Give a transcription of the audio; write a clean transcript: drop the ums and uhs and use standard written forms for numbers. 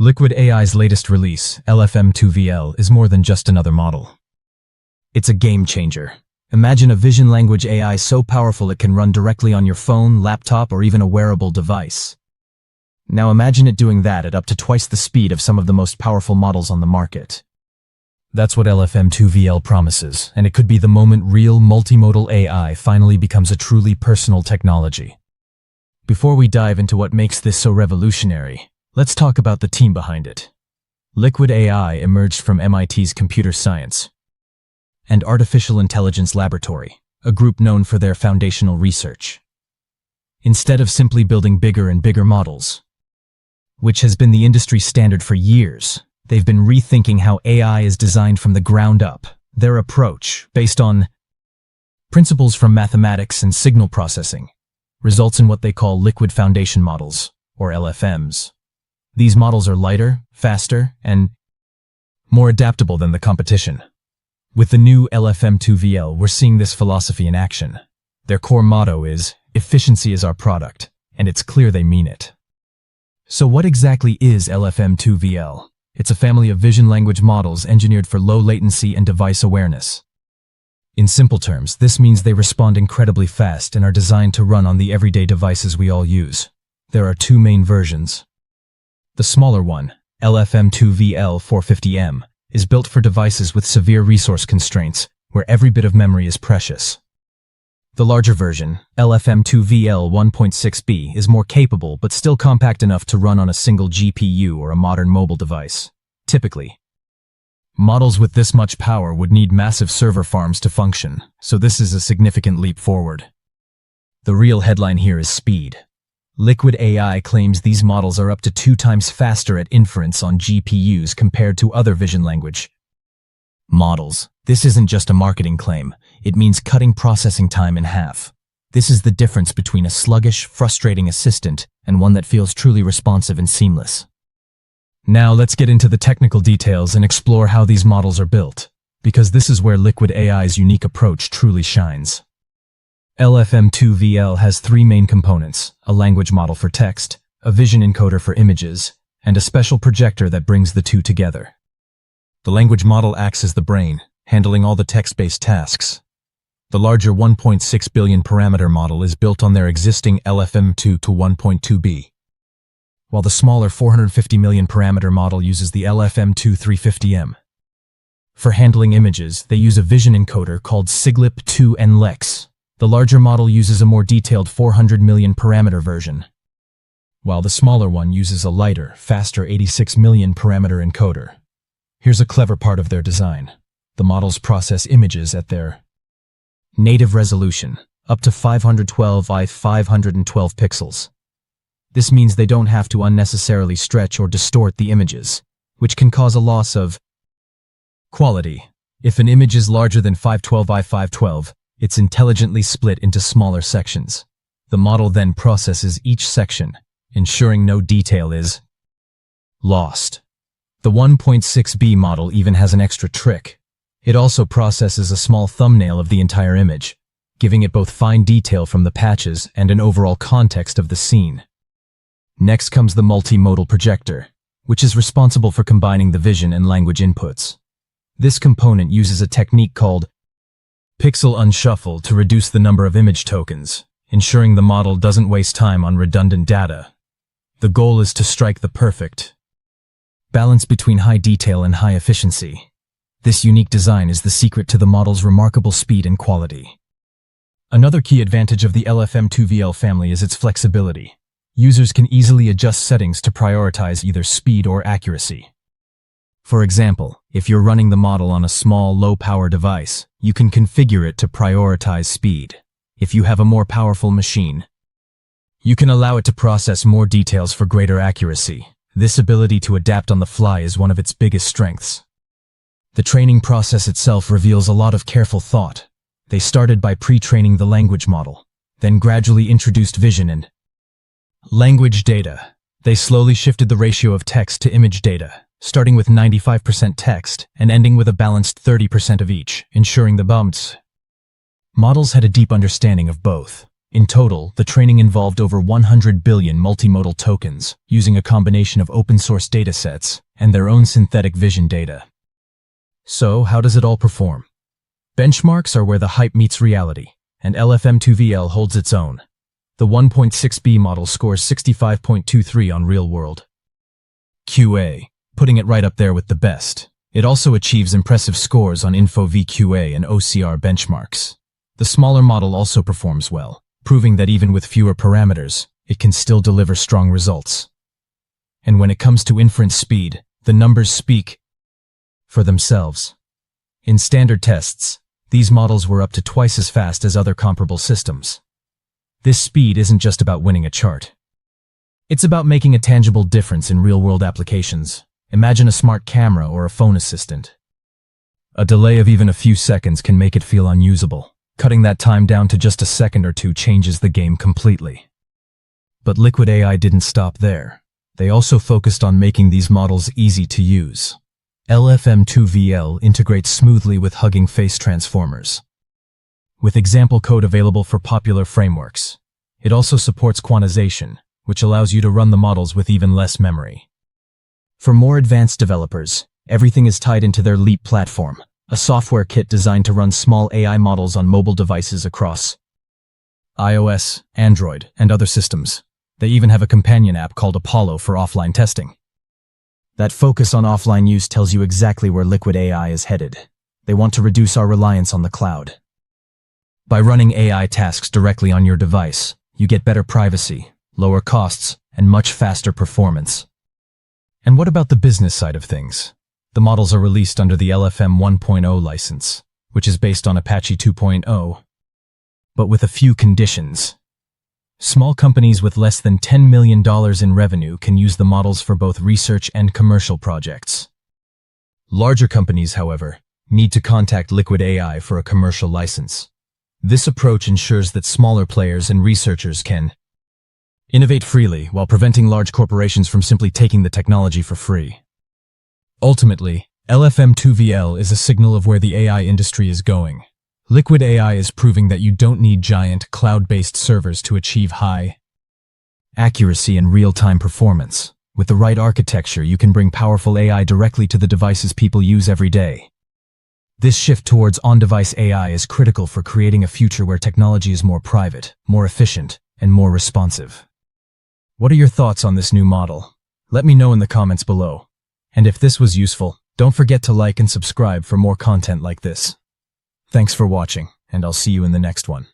Liquid AI's latest release, LFM2VL, is more than just another model. It's a game changer. Imagine a vision language AI so powerful it can run directly on your phone, laptop, or even a wearable device. Now imagine it doing that at up to twice the speed of some of the most powerful models on the market. That's what LFM2VL promises, and it could be the moment real multimodal AI finally becomes a truly personal technology. Before we dive into what makes this so revolutionary, let's talk about the team behind it. Liquid AI emerged from MIT's Computer Science and Artificial Intelligence Laboratory, a group known for their foundational research. Instead of simply building bigger and bigger models, which has been the industry standard for years, they've been rethinking how AI is designed from the ground up. Their approach, based on principles from mathematics and signal processing, results in what they call liquid foundation models, or LFMs. These models are lighter, faster, and more adaptable than the competition. With the new LFM2VL, we're seeing this philosophy in action. Their core motto is, "Efficiency is our product," and it's clear they mean it. So what exactly is LFM2VL? It's a family of vision language models engineered for low latency and device awareness. In simple terms, this means they respond incredibly fast and are designed to run on the everyday devices we all use. There are two main versions. The smaller one, LFM2VL 450M, is built for devices with severe resource constraints, where every bit of memory is precious. The larger version, LFM2VL 1.6B, is more capable but still compact enough to run on a single GPU or a modern mobile device. Typically, models with this much power would need massive server farms to function, so this is a significant leap forward. The real headline here is speed. Liquid AI claims these models are up to 2 times faster at inference on GPUs compared to other vision language models. This isn't just a marketing claim, it means cutting processing time in half. This is the difference between a sluggish, frustrating assistant and one that feels truly responsive and seamless. Now let's get into the technical details and explore how these models are built, because this is where Liquid AI's unique approach truly shines. LFM2VL has 3 main components: a language model for text, a vision encoder for images, and a special projector that brings the two together. The language model acts as the brain, handling all the text-based tasks. The larger 1.6 billion parameter model is built on their existing LFM2 to 1.2B, while the smaller 450 million parameter model uses the LFM2 350M. For handling images, they use a vision encoder called SIGLIP2NLEX. The larger model uses a more detailed 400 million parameter version, while the smaller one uses a lighter, faster 86 million parameter encoder. Here's a clever part of their design. The models process images at their native resolution, up to 512 by 512 pixels. This means they don't have to unnecessarily stretch or distort the images, which can cause a loss of quality. If an image is larger than 512 by 512, it's intelligently split into smaller sections. The model then processes each section, ensuring no detail is lost. The 1.6B model even has an extra trick. It also processes a small thumbnail of the entire image, giving it both fine detail from the patches and an overall context of the scene. Next comes the multimodal projector, which is responsible for combining the vision and language inputs. This component uses a technique called pixel unshuffle to reduce the number of image tokens, ensuring the model doesn't waste time on redundant data. The goal is to strike the perfect balance between high detail and high efficiency. This unique design is the secret to the model's remarkable speed and quality. Another key advantage of the LFM2VL family is its flexibility. Users can easily adjust settings to prioritize either speed or accuracy. For example, if you're running the model on a small, low-power device, you can configure it to prioritize speed. If you have a more powerful machine, you can allow it to process more details for greater accuracy. This ability to adapt on the fly is one of its biggest strengths. The training process itself reveals a lot of careful thought. They started by pre-training the language model, then gradually introduced vision and language data. They slowly shifted the ratio of text to image data, starting with 95% text and ending with a balanced 30% of each, ensuring the models had a deep understanding of both. In total, the training involved over 100 billion multimodal tokens, using a combination of open-source datasets and their own synthetic vision data. So, how does it all perform? Benchmarks are where the hype meets reality, and LFM2VL holds its own. The 1.6B model scores 65.23 on real-world QA, putting it right up there with the best. It also achieves impressive scores on InfoVQA and OCR benchmarks. The smaller model also performs well, proving that even with fewer parameters, it can still deliver strong results. And when it comes to inference speed, the numbers speak for themselves. In standard tests, these models were up to twice as fast as other comparable systems. This speed isn't just about winning a chart. It's about making a tangible difference in real-world applications. Imagine a smart camera or a phone assistant. A delay of even a few seconds can make it feel unusable. Cutting that time down to just a second or two changes the game completely. But Liquid AI didn't stop there. They also focused on making these models easy to use. LFM2VL integrates smoothly with Hugging Face transformers, with example code available for popular frameworks. It also supports quantization, which allows you to run the models with even less memory. For more advanced developers, everything is tied into their Leap platform, a software kit designed to run small AI models on mobile devices across iOS, Android, and other systems. They even have a companion app called Apollo for offline testing. That focus on offline use tells you exactly where Liquid AI is headed. They want to reduce our reliance on the cloud. By running AI tasks directly on your device, you get better privacy, lower costs, and much faster performance. And what about the business side of things? The models are released under the LFM 1.0 license, which is based on Apache 2.0, but with a few conditions. Small companies with less than $10 million in revenue can use the models for both research and commercial projects. Larger companies, however, need to contact Liquid AI for a commercial license. This approach ensures that smaller players and researchers can innovate freely while preventing large corporations from simply taking the technology for free. Ultimately, LFM2VL is a signal of where the AI industry is going. Liquid AI is proving that you don't need giant, cloud-based servers to achieve high accuracy and real-time performance. With the right architecture, you can bring powerful AI directly to the devices people use every day. This shift towards on-device AI is critical for creating a future where technology is more private, more efficient, and more responsive. What are your thoughts on this new model? Let me know in the comments below. And if this was useful, don't forget to like and subscribe for more content like this. Thanks for watching, and I'll see you in the next one.